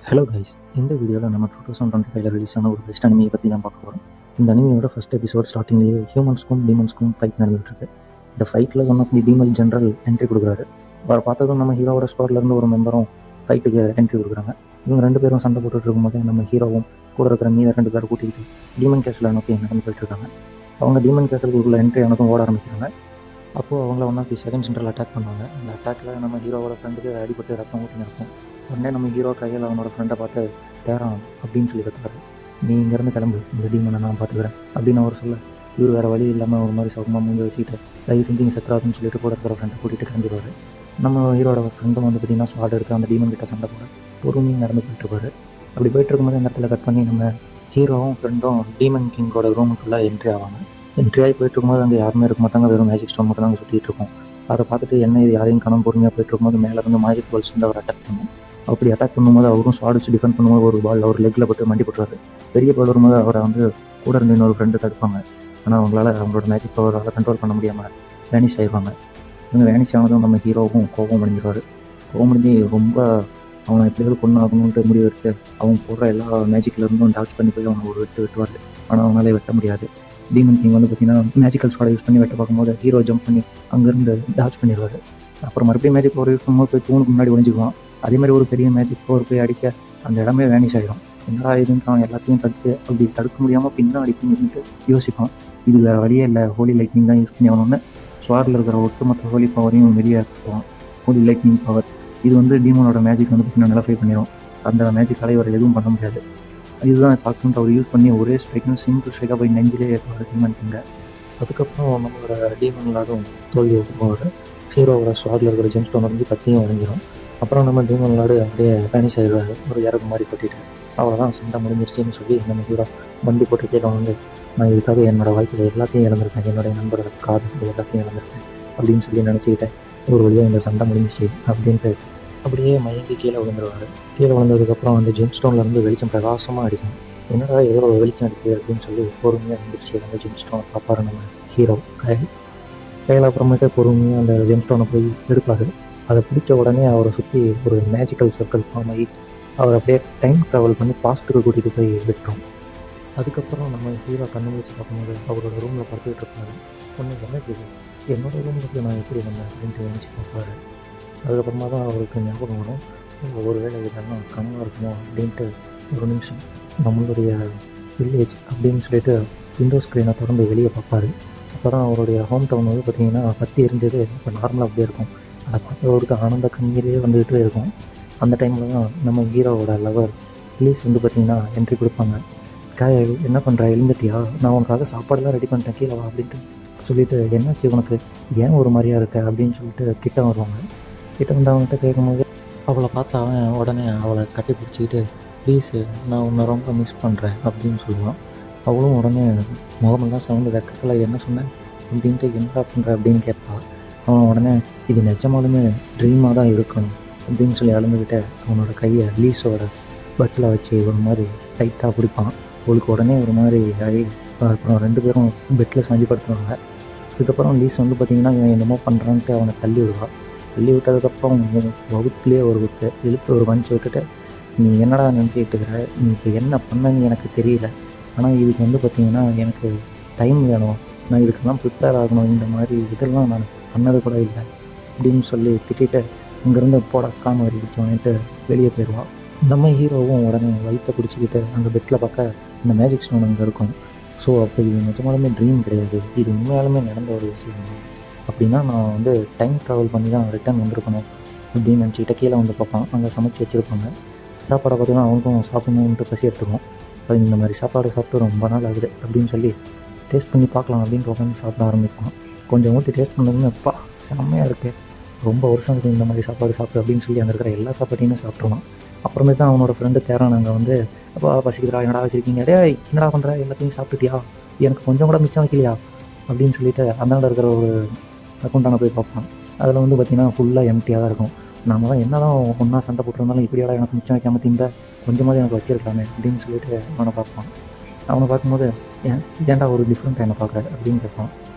Hello guys, இந்த வீடியோவில் நம்ம 2025 ரிலீஸ் ஆன ஒரு பெஸ்ட் அனிமையை பற்றி தான் பார்க்க போகிறோம். இந்த அனிமையோட ஃபஸ்ட் எபிசோட் ஸ்டார்டிங்லேயே ஹியூமன்ஸ்க்கும் டீமன்ஸ்க்கும் ஃபைட் நடந்துகிட்டு இருக்கு. இந்த ஃபைட்டில் ஒன் ஆஃப் தி டீமல் ஜென்ரல் என்ட்ரி கொடுக்குறாரு. அவர் பார்த்ததும் நம்ம ஹீரோவோட ஸ்குவாட்லேருந்து ஒரு மெம்பரும் ஃபைட்டுக்கு என்ட்ரி கொடுக்குறாங்க. இவங்க ரெண்டு பேரும் சண்டை போட்டுட்டு இருக்கும்போது நம்ம ஹீரோவும் கூட இருக்கிற மீத ரெண்டு பேரை கூட்டிகிட்டு டீமன் கேஸில் நோக்கி நடந்து போயிட்டுருக்காங்க. அவங்க டீமன் கேஸலுக்குள்ள என்ட்ரி ஆனதும் ஓட ஆரம்பிக்கிறாங்க. அப்போது அவங்கள one of the second central attack பண்ணுவாங்க. அந்த அட்டாக்கில் நம்ம ஹீரோவோட ஃப்ரெண்டுக்கு அடிபட்டு ரத்தம் ஊற்றி இருக்கும். உடனே நம்ம ஹீரோ கையில் அவனோட ஃப்ரெண்டை பார்த்து தேரான் அப்படின்னு சொல்லி கற்றுறாரு. நீ இங்கேருந்து கிளம்பு, இந்த டீமனை நான் பார்த்துக்கிறேன் அப்படின்னு அவர் சொல்ல, இவர் வேறு வழி இல்லாமல் ஒரு மாதிரி சௌகமாக மூஞ்சி வச்சுக்கிட்டு தயவு செஞ்சு நீ செத்துறாதுன்னு சொல்லிட்டு கூட இருக்கிற ஃப்ரெண்டை கூட்டிகிட்டு கிளம்பிடுவார். நம்ம ஹீரோட ஃப்ரெண்டும் வந்து பார்த்திங்கன்னா ஸ்வாட் எடுத்து அந்த டீமன் கிட்ட சண்டை போட பொறுமையாக நடந்து போயிட்டுருப்பாரு. அப்படி போயிட்டு இருக்கும்போது அந்த இடத்துல கட் பண்ணி நம்ம ஹீரோவும் ஃப்ரெண்டும் டீமன் கிங்கோட ரூமுக்குள்ளே என்ட்ரி ஆவாங்க. என்ட்ரி ஆகி போயிட்டு இருக்கும்போது அங்கே யாருமே இருக்க மாட்டாங்க, வெறும் மேஜிக் ஸ்டோன் மட்டும் தான் அங்கே சுற்றிட்டு இருக்கும். அதை பார்த்துட்டு என்ன இது யாரையும் காணாமல் பொறுமையாக போயிட்டு இருக்கும்போது மேலே இருந்து மேஜிக் பால்ஸ் வந்து அவர் அட்டாக் பண்ணும். அப்படி அட்டாக் பண்ணும்போது அவரும் ஸ்வாட் வச்சு டிஃபெண்ட் பண்ணும்போது ஒரு பால் அவர் லெக்கில் போட்டு மண்டி போட்டுருவாரு. பெரிய பால் வரும்போது அவரை வந்து கூட இருந்து இன்னொரு ஃப்ரெண்டு தடுப்பாங்க. ஆனால் அவங்களால அவங்களோட மேஜிக் பவரால் கண்ட்ரோல் பண்ண முடியாமல் வேனிஷ் ஆயிடுவாங்க. இவங்க வேனிஷ் ஆனதும் நம்ம ஹீரோவும் கோபம் அடைஞ்சிருவார். கோபம் அடைஞ்சி ரொம்ப அவனை எப்படியாவது கொண்டு ஆகணுன்ட்டு முடிவு எடுத்து அவங்க போடுற எல்லா மேஜிக்லேருந்தும் டாச் பண்ணி போய் அவனை ஒரு வெட்டுவார். ஆனால் அவனாலே வெட்ட முடியாது. டீமன் கிங் வந்து பார்த்தீங்கன்னா மேஜிக்கல் ஸ்வாடை யூஸ் பண்ணி வெட்ட பார்க்கும்போது ஹீரோ ஜம்ப் பண்ணி அங்கேருந்து டாச் பண்ணிடுவார். அப்புறம் மறுபடியும் மேஜிக் பவர் யூஸ் பண்ணும்போது போய் தூணுக்கு முன்னாடி ஒழிஞ்சிக்குவான். அதே மாதிரி ஒரு பெரிய மேஜிக் பவர் போய் அடிக்க அந்த இடமே வேனிஷ் ஆகிடும். என்னடா இதுன்னு அவன் எல்லாத்தையும் தடுக்க முடியாமல் பின்னாடி பின்னிட்டு யோசிப்பான். இது வேறு வழியே இல்லை, ஹோலி லைட்னிங் தான் யூஸ் பண்ணி அவனொன்று ஸ்வாடில் இருக்கிற ஒட்டுமொத்த ஹோலி பவரையும் வெளியாக்குவான். ஹோலி லைட்னிங் பவர் இது வந்து டீமனோட மேஜிக் வந்து பார்த்தீங்கன்னா நிலஃபை பண்ணிடும். அந்த மேஜிக் அலைவர் எதுவும் பண்ண முடியாது. இதுதான் சாக்குன்ட்டு அவர் யூஸ் பண்ணி ஒரே ஸ்ட்ரைக்னு சிங்கிள் ஸ்ட்ரைக்காக போய் நெஞ்சிலே ஏற்றுவார் டீமன் கிங்க. அதுக்கப்புறம் நம்மளோட டீமன் லாடும் தோல்வி போவார். ஹீரோவோட ஸ்வாடில் இருக்கிற ஜெம் ஸ்டோன் வந்து கத்தியும் உடஞ்சிடும். அப்புறம் நம்ம டீமன் லாடு அப்படியே பேனிஷ் ஆகிடுவார், ஒரு இறகு மாதிரி கொட்டிட்டு. அவ்வளோதான் சண்டை முடிஞ்சிருச்சுன்னு சொல்லி நம்ம ஹீரோ வண்டி போட்டு கீழே வந்து நான் இதுக்காக என்னோடய வாழ்க்கையில் எல்லாத்தையும் இழந்திருக்கேன், என்னுடைய நண்பரோட காதல் எல்லாத்தையும் இழந்திருக்கேன் அப்படின்னு சொல்லி நினச்சிக்கிட்டேன். ஒரு வழியாக இந்த சண்டை முடிஞ்சிச்சு அப்படின்ட்டு அப்படியே மயங்கி கீழே விழுந்துருவார். கீழே விழுந்ததுக்கப்புறம் அந்த ஜெம் ஸ்டோன்லேருந்து வெளிச்சம் பிரகாசமாக அடிக்கும். என்னடா ஏதோ வெளிச்சம் அடிக்குது அப்படின்னு சொல்லி பொறுமையாக வந்துருச்சு அந்த ஜெம் ஸ்டோனை பார்ப்பாரு நம்ம ஹீரோ கையில். அப்புறமேட்டு பொறுமையாக அந்த ஜெம் ஸ்டோனை போய் எடுப்பார். அதை பிடிச்ச உடனே அவரை சுற்றி ஒரு மேஜிக்கல் சர்க்கிள் ஃபார்ம் ஆகி அவர் அப்படியே டைம் ட்ராவல் பண்ணி பாஸ்ட்டுக்கு கூட்டிகிட்டு போய் விட்டுரும். அதுக்கப்புறம் நம்ம ஹீரோ கண்ணு முடிச்சு பார்க்கும்போது அவரோட ரூமில் படுத்துக்கிட்டு இருப்பாரு. ஒன்று என்னது என்னோட ரூமுக்கு நான் எப்படி வந்தேன் அப்படின்ட்டு நினச்சி பார்ப்பாரு. அதுக்கப்புறமா தான் அவருக்கு ஞாபகம் வரும், ஒரு வேளை இதெல்லாம் கனவாக இருக்குமோ அப்படின்ட்டு ஒரு நிமிஷம் நம்மளுடைய வில்லேஜ் அப்படின்னு சொல்லிட்டு விண்டோ ஸ்க்ரீனை திறந்து வெளியே பார்ப்பாரு. அப்போ தான் அவருடைய ஹோம் டவுன் வந்து பார்த்திங்கன்னா பற்றி எரிஞ்சது இப்போ நார்மலாக அப்படியே இருக்கும். அதை பார்த்தவருக்கு ஆனந்த கண்ணீரே வந்துக்கிட்டே இருக்கும். அந்த டைமில் தான் நம்ம ஹீரோவோட லவர் ப்ளீஸ் வந்து பார்த்திங்கன்னா என்ட்ரி கொடுப்பாங்க. என்ன பண்ணுற, எழுந்துட்டியா, நான் உனக்காக சாப்பாடெல்லாம் ரெடி பண்ணிட்டேன், கீழே வா அப்படின்ட்டு சொல்லிவிட்டு என்னாச்சு உனக்கு, ஏன் ஒரு மாதிரியாக இருக்க அப்படின்னு சொல்லிட்டு கிட்ட வருவாங்க. கிட்ட வந்து அவன்கிட்ட கேட்கும்போது அவளை பார்த்து அவன் உடனே அவளை கட்டி பிடிச்சிக்கிட்டு ப்ளீஸு நான் உன்னை ரொம்ப மிஸ் பண்ணுறேன் அப்படின்னு சொல்லுவான். அவளும் உடனே முகமெல்லாம் சவுண்டு வெக்கத்தில் என்ன சொன்னேன் அப்படின்ட்டு என்னடா பண்ணுற அப்படின்னு கேட்பாள். அவன் உடனே இது நிஜமாலுமே ட்ரீமாக தான் இருக்கணும் அப்படின்னு சொல்லி அழுந்துக்கிட்டு அவனோட கையை லீஸோட பட்டில் வச்சு ஒரு மாதிரி டைட்டாக பிடிப்பான். அவளுக்கு உடனே ஒரு மாதிரி ஆகி அப்புறம் ரெண்டு பேரும் பெட்டில் சாஞ்சி படுத்துவாங்க. அதுக்கப்புறம் லீஸ் வந்து பார்த்திங்கன்னா இவன் என்னமோ பண்ணுறான்ட்டு அவனை தள்ளி விடுவாள். தள்ளி விட்டதுக்கப்புறம் வகுத்துலேயே ஒரு இழுத்து ஒரு மனுச்சு விட்டுட்டு நீ என்னடா நினச்சிக்கிட்டு இருக்கிற, நீ இப்போ என்ன பண்ணன்னு எனக்கு தெரியல, ஆனால் இதுக்கு வந்து பார்த்திங்கன்னா எனக்கு டைம் வேணும், நான் இதுக்கெல்லாம் ப்ரிப்பேர் ஆகணும், இந்த மாதிரி இதெல்லாம் நான் பண்ணது கூட இல்லை அப்படின்னு சொல்லி திட்டிட்டு இங்கேருந்து போட காம வரிச்சவன்ட்டு வெளியே போயிடுவான். நம்ம ஹீரோவும் உடனே வயிற்றை பிடிச்சிக்கிட்டு அங்கே பெட்டில் பார்க்க இந்த மேஜிக் ஸ்டோன் அங்கே இருக்கும். ஸோ அப்போ இது நிஜமாலுமே ட்ரீம் கிடையாது, இது உண்மையாலுமே நடந்த ஒரு விஷயம் அப்படின்னா நான் வந்து டைம் ட்ராவல் பண்ணி தான் ரிட்டர்ன் வந்திருக்கணும் அப்படின்னு நினச்சிக்கிட்ட கீழே வந்து பார்ப்பான். அங்கே சமைச்சு வச்சுருப்பாங்க. சாப்பாடை பார்த்தீங்கன்னா அவனுக்கும் சாப்பிடணுன்ட்டு பசி எடுத்துக்கும். அது இந்த மாதிரி சாப்பாடு சாப்பிட்டு ரொம்ப நாள் ஆகுது அப்படின்னு சொல்லி டேஸ்ட் பண்ணி பார்க்கலாம் அப்படின்ட்டு உட்காந்து சாப்பிட ஆரம்பிப்பான். கொஞ்சம் ஊற்றி டேஸ்ட் பண்ணதுன்னு அப்பா செம்மையாக இருக்குது, ரொம்ப வருஷம் இருக்குது இந்த மாதிரி சாப்பாடு சாப்பிட்டு அப்படின்னு சொல்லி அங்கே இருக்கிற எல்லா சாப்பாட்டையுமே சாப்பிட்ருவான். அப்புறமே தான் அவனோட ஃப்ரெண்டு தேரான் அங்கே வந்து அப்பா பசிக்கிறா, என்னடா வச்சுருக்கீங்க, டே என்னடா பண்ணுற, எல்லாத்தையும் சாப்பிட்டுட்டியா, எனக்கு கொஞ்சம் கூட மிச்சம் வைக்கலையா அப்படின்னு சொல்லிட்டு அந்தாண்ட இருக்கிற ஒரு அக்கௌண்ட்டான போய் பார்ப்பான். அதில் வந்து பார்த்திங்கன்னா ஃபுல்லாக எம்டியாக தான் இருக்கும். நம்ம தான் என்ன தான் ஒன்றா சண்டை போட்டிருந்தாலும் இப்படியாடா எனக்கு மிச்சம் வைக்காமல் திம்ப, கொஞ்சமாவது எனக்கு வச்சிருக்கலாமே அப்படின்னு சொல்லிட்டு அவனை பார்ப்பான். அவனை பார்க்கும்போது ஏன்டா ஒரு டிஃப்ரெண்ட்டாக என்ன பார்க்குற அப்படின்னு கேட்பான்.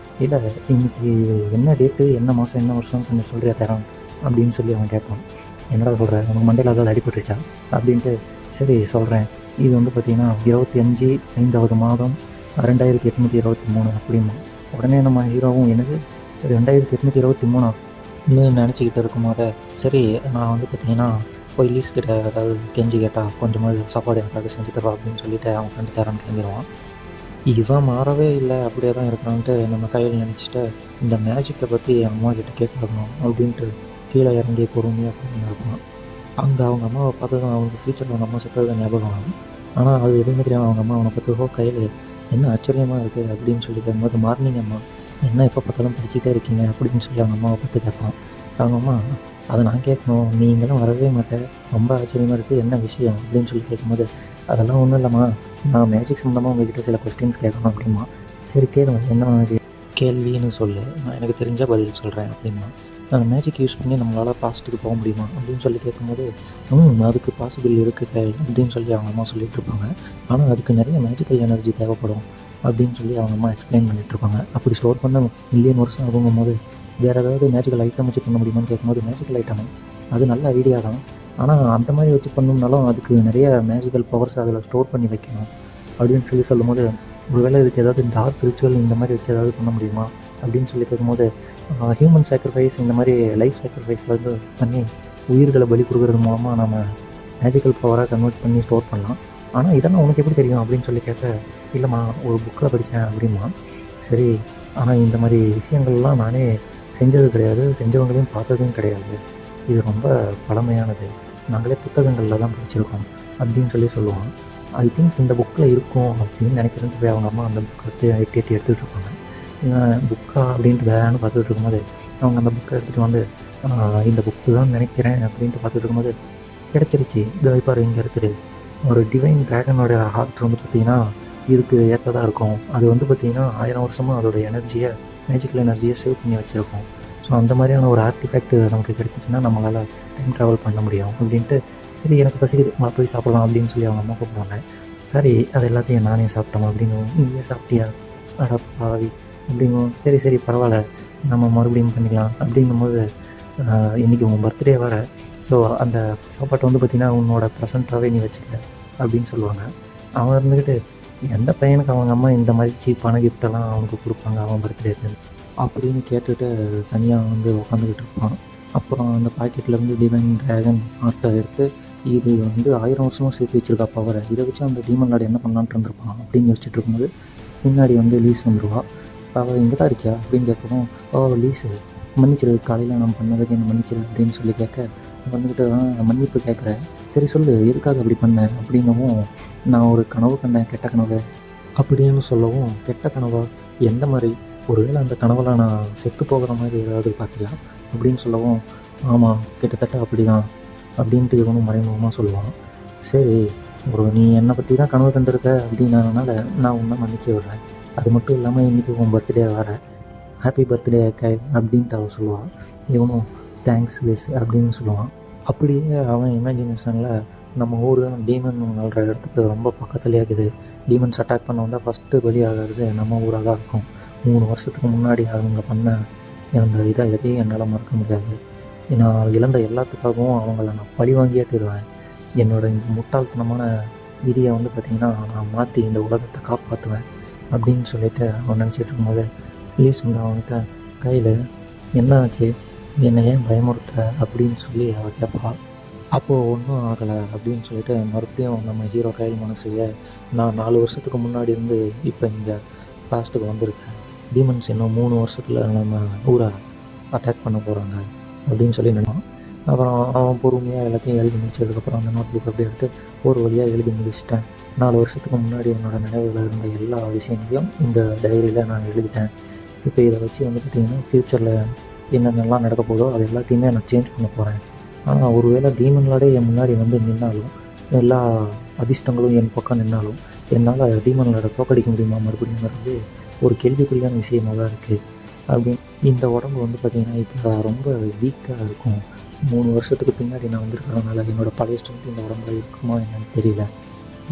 இல்லை இன்றைக்கி என்ன டேட்டு, என்ன மாதம், என்ன வருஷம் கொஞ்சம் சொல்கிறியா தரான் அப்படின்னு சொல்லி அவன் கேட்பான். என்னடா சொல்கிற, உனக்கு மண்டையில் ஏதாவது அடிபட்டுருச்சா அப்படின்ட்டு சரி சொல்கிறேன். இது வந்து பார்த்திங்கன்னா 25 5வது மாதம் 2823 அப்படிமா. உடனே நம்ம ஹீரோவும் என்னது 2823 நினச்சிக்கிட்டு இருக்கும்போது, சரி நான் வந்து பார்த்திங்கன்னா போய் லீஸ் கிட்ட ஏதாவது கெஞ்சி கேட்டால் கொஞ்சமாவது சாப்பாடு எனக்காக செஞ்சு தரவா அப்படின்னு சொல்லிட்டு அவன் ஃப்ரெண்டு தரேன்னு கிளம்பிடுவான். இவன் மாறவே இல்லை, அப்படியே தான் இருக்கிறான்ட்டு நம்ம கையில் நினச்சிட்டு இந்த மேஜிக்கை பற்றி என் அம்மா கிட்ட கேட்கணும் அப்படின்ட்டு கீழே இறங்கி பொறுமையாக போயின்னு இருப்பான். அங்கே அவங்க அம்மாவை பார்த்து தான் அவனுக்கு ஃப்யூச்சரில் அவங்க அம்மா செத்தது தான் ஞாபகம் ஆகும். ஆனால் அது எதுவுமே தெரியாமல் அவங்க அம்மா அவனை பார்த்து கையில் என்ன ஆச்சரியமாக இருக்குது அப்படின்னு சொல்லி கேட்கும்போது, மார்னிங் அம்மா என்ன எப்போ பார்த்தாலும் படிச்சுட்டே இருக்கீங்க அப்படின்னு சொல்லி அவங்க அம்மாவை பார்த்து கேட்பான். அவங்க அம்மா அதை நான் கேட்கணும், நீங்களும் வரவே மாட்டேன், ரொம்ப ஆச்சரியமாக இருக்குது, என்ன விஷயம் அப்படின்னு சொல்லி கேட்கும்போது, அதெல்லாம் ஒன்றும் இல்லைம்மா, நான் மேஜிக் சம்மந்தமாக உங்ககிட்ட சில கொஸ்டின்ஸ் கேட்கணும் அப்படிமா. சரி கேளுங்க, என்ன மாதிரி கேள்வின்னு சொல்லு, நான் எனக்கு தெரிஞ்ச பதில் சொல்கிறேன் அப்படின்னா. நான் மேஜிக் யூஸ் பண்ணி நம்மளால் பாஸ்ட்டுக்கு போக முடியுமா அப்படின்னு சொல்லி கேட்கும்போது, அதுக்கு பாசிபிள் இருக்குது அப்படின்னு சொல்லி அவங்க அம்மா சொல்லிகிட்டு இருப்பாங்க. ஆனால் அதுக்கு நிறைய மேஜிக்கல் எனர்ஜி தேவைப்படும் அப்படின்னு சொல்லி அவங்க அம்மா எக்ஸ்பிளைன் பண்ணிகிட்ருப்பாங்க. அப்படி ஸ்டோர் பண்ண மில்லியன் வருஷம் ஆகும்போது வேறு ஏதாவது மேஜிக்கல் ஐட்டம் வச்சு பண்ண முடியுமான்னு கேட்கும்போது, மேஜிக்கல் ஐட்டம் அது நல்ல ஐடியா தான், ஆனால் அந்த மாதிரி வச்சு பண்ணணும்னாலும் அதுக்கு நிறைய மேஜிக்கல் பவர்ஸ் அதில் ஸ்டோர் பண்ணி வைக்கணும் அப்படின்னு சொல்லி சொல்லும்போது, ஒருவேளை இதுக்கு ஏதாவது டார்க் ரிச்சுவல் இந்த மாதிரி வச்சு ஏதாவது பண்ண முடியுமா அப்படின்னு சொல்லி கேட்கும்போது, ஹியூமன் சாக்ரிஃபைஸ் இந்த மாதிரி லைஃப் சாக்ரிஃபைஸ் வந்து பண்ணி உயிர்களை பலி கொடுக்கறது மூலமாக நம்ம மேஜிக்கல் பவராக கன்வெர்ட் பண்ணி ஸ்டோர் பண்ணலாம். ஆனால் இதெல்லாம் உனக்கு எப்படி தெரியும் அப்படின்னு சொல்லி கேட்க, இல்லைம்மா ஒரு புக்கில் படித்தேன் அப்படிமா. சரி, ஆனால் இந்த மாதிரி விஷயங்கள்லாம் நானே செஞ்சது கிடையாது, செஞ்சவங்களையும் பார்த்ததும் கிடையாது, இது ரொம்ப பழமையானது, நாங்களே புத்தகங்களில் தான் படிச்சிருக்கோம் அப்படின்னு சொல்லி சொல்லுவான். ஐ திங்க் இந்த புக்கில் இருக்கும் அப்படின்னு நினைக்கிறேன்னு போய் அவங்க அம்மா அந்த புக்கை எட்டி எடுத்துகிட்டு இருப்பாங்க. புக்கா அப்படின்ட்டு வேன்னு பார்த்துட்டு இருக்கும்போது அவங்க அந்த புக்கை எடுத்துகிட்டு வந்து இந்த புக்கு தான் நினைக்கிறேன் அப்படின்ட்டு பார்த்துட்டு இருக்கும்போது, கிடச்சிருச்சு, இது வைப்பார் இங்கே இருக்குது, ஒரு டிவைன் ட்ராகனோட ஹார்ட் வந்து பார்த்திங்கன்னா இதுக்கு ஏற்றதாக இருக்கும், அது வந்து பார்த்திங்கன்னா 1000 வருஷமாக அதோட எனர்ஜியை மேஜிக்கல் எனர்ஜியை சேவ் பண்ணி வச்சுருக்கோம். ஸோ அந்த மாதிரியான ஒரு ஆர்டிஃபேக்ட் நமக்கு கிடச்சிச்சின்னா நம்மளால் டைம் ட்ராவல் பண்ண முடியும் அப்படின்ட்டு, சரி எனக்கு பசிக்குது போய் சாப்பிடலாம் அப்படின்னு சொல்லி அவங்க அம்மா கூப்பிடுவாங்க. சரி அது எல்லாத்தையும் நானே சாப்பிட்டோம் அப்படின்னு, நீயே சாப்பிட்டியா அடப்பாவி அப்படிங்கும். சரி சரி பரவாயில்ல, நம்ம மறுபடியும் பண்ணிக்கலாம் அப்படிங்கும்போது, இன்றைக்கி உங்கள் பர்த்டே வர, ஸோ அந்த சாப்பாட்டை வந்து பார்த்திங்கன்னா உன்னோட ப்ரெசண்ட்டாகவே நீ வச்சுக்க அப்படின்னு சொல்லுவாங்க. அவன் இருந்துக்கிட்டு எந்த பையனுக்கு அவங்க அம்மா இந்த மாதிரி சீப்பான கிஃப்டெல்லாம் அவனுக்கு கொடுப்பாங்க அவன் பர்த்டேக்கு அப்படின்னு கேட்டுட்டு தனியாக வந்து உட்காந்துக்கிட்டு இருப்பான். அப்புறம் அந்த பாக்கெட்லேருந்து டிவைன் ட்ராகன் ஆர்ட்டை எடுத்து, இது வந்து 1000 வருஷமாக சேர்த்து வச்சுருக்கா பவரை, இதை வச்சு அந்த டீமன் லார்டு என்ன பண்ணலான்ட்டு இருந்திருப்பான் அப்படின்னு யோசிச்சுட்டு இருக்கும்போது, பின்னாடி வந்து லீஸ் வந்துடுவா. அவள் இங்கே தான் இருக்கியா அப்படின்னு கேட்கவும், லீஸு மன்னிச்சிரு, காலையில் நான் பண்ணதுக்கு என்ன மன்னிச்சிரு அப்படின்னு சொல்லி கேட்க, வந்துக்கிட்டு மன்னிப்பு கேட்குறேன், சரி சொல்லு எதுக்காக அப்படி பண்ணேன் அப்படிங்கவும், நான் ஒரு கனவு கண்டேன், கெட்ட கனவு அப்படின்னு சொல்லவும், கெட்ட கனவா எந்த மாதிரி, ஒருவேளை அந்த கனவில் நான் செத்து போகிற மாதிரி ஏதாவது பார்த்தியா அப்படின்னு சொல்லவும், ஆமாம் கிட்டத்தட்ட அப்படி தான் அப்படின்ட்டு இவனும் மறைமுகமாக சொல்லுவான். சரி, நீ என்னை பற்றி தான் கனவு கண்டிருக்க அப்படின்னனால நான் உன்னை மன்னிச்சு விடுறேன், அது மட்டும் இல்லாமல் இன்றைக்கி உன் பர்த்டே வர, ஹாப்பி பர்த்டே கை அப்படின்ட்டு அவன் சொல்லுவான். இவனும் தேங்க்ஸ் லீஸ் அப்படின்னு சொல்லுவான். அப்படியே அவன் இமேஜினேஷனில் நம்ம ஊர் தான் டீமன் வாழ்கிற இடத்துக்கு ரொம்ப பக்கத்துலேயே இருக்குது, டீமன்ஸ் அட்டாக் பண்ண வந்தால் ஃபஸ்ட்டு பலி ஆகிறது நம்ம ஊராக தான் இருக்கும். 3 வருஷத்துக்கு முன்னாடி அவங்க பண்ண அந்த இதை எதையும் என்னால் மறக்க முடியாது, நான் இழந்த எல்லாத்துக்காகவும் அவங்கள நான் பழி வாங்கியே தருவேன், என்னோடய இந்த முட்டாள்தனமான விதியை வந்து பார்த்திங்கன்னா நான் மாற்றி இந்த உலகத்தை காப்பாற்றுவேன் அப்படின்னு சொல்லிட்டு அவன் நினச்சிட்டு இருக்கும்போது, லீஸ் வந்து அவன்கிட்ட கையில் என்ன ஆச்சு, என்னை ஏன் பயமுறுத்துற அப்படின்னு சொல்லி அவள் கேட்பா. அப்போது ஒன்றும் ஆகலை அப்படின்னு சொல்லிட்டு மறுபடியும் நம்ம ஹீரோ கையில் மனசுலையே, நான் 4 வருஷத்துக்கு முன்னாடி இருந்து இப்போ இங்கே பாஸ்ட்டுக்கு வந்திருக்கேன், டீமன்ஸ் இன்னும் 3 வருஷத்தில் நம்ம ஊரை அட்டாக் பண்ண போகிறாங்க அப்படின்னு சொல்லி நினைப்பான். அப்புறம் அவன் பொறுமையாக எல்லாத்தையும் எழுதி முடிச்சதுக்கப்புறம் அந்த நோட் புக் அப்படியே எடுத்து ஒரு வழியாக எழுதி முடிச்சிட்டேன், 4 வருஷத்துக்கு முன்னாடி என்னோடய நினைவில் இருந்த எல்லா விஷயங்களையும் இந்த டைரியில் நான் எழுதிட்டேன், இப்போ இதை வச்சு வந்து பார்த்திங்கன்னா ஃப்யூச்சரில் என்னென்னலாம் நடக்க போதோ அது எல்லாத்தையுமே நான் சேஞ்ச் பண்ண போகிறேன், ஆனால் ஒருவேளை டீமன் லார்டே என் முன்னாடி வந்து நின்னாலும், எல்லா அதிர்ஷ்டங்களும் என் பக்கம் நின்னாலும் என்னால் டீமன் லார்டை தோக்கடிக்க முடியுமா மறுபடியுங்கிறது ஒரு கேள்விக்குறியான விஷயமாக தான் இருக்குது. அப்படின்னு இந்த உடம்பு வந்து பார்த்திங்கன்னா இப்போ ரொம்ப வீக்காக இருக்கும், 3 வருஷத்துக்கு பின்னாடி நான் வந்திருக்கிறதுனால என்னோடய பழைய ஸ்ட்ரென்த் இந்த உடம்புல இருக்குமா என்னன்னு தெரியல,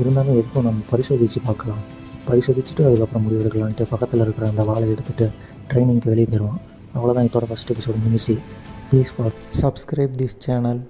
இருந்தாலும் எதுக்கும் நம்ம பரிசோதித்து பார்க்கலாம், பரிசோதிச்சுட்டு அதுக்கப்புறம் முடிவெடுக்கலான்ட்டு பக்கத்தில் இருக்கிற அந்த வாழை எடுத்துகிட்டு ட்ரைனிங்க்கு வெளியே போயிடுவான். அவ்வளோதான் இதோட ஃபஸ்ட் எபிசோடு முடிஞ்சிருச்சு. Please subscribe this channel.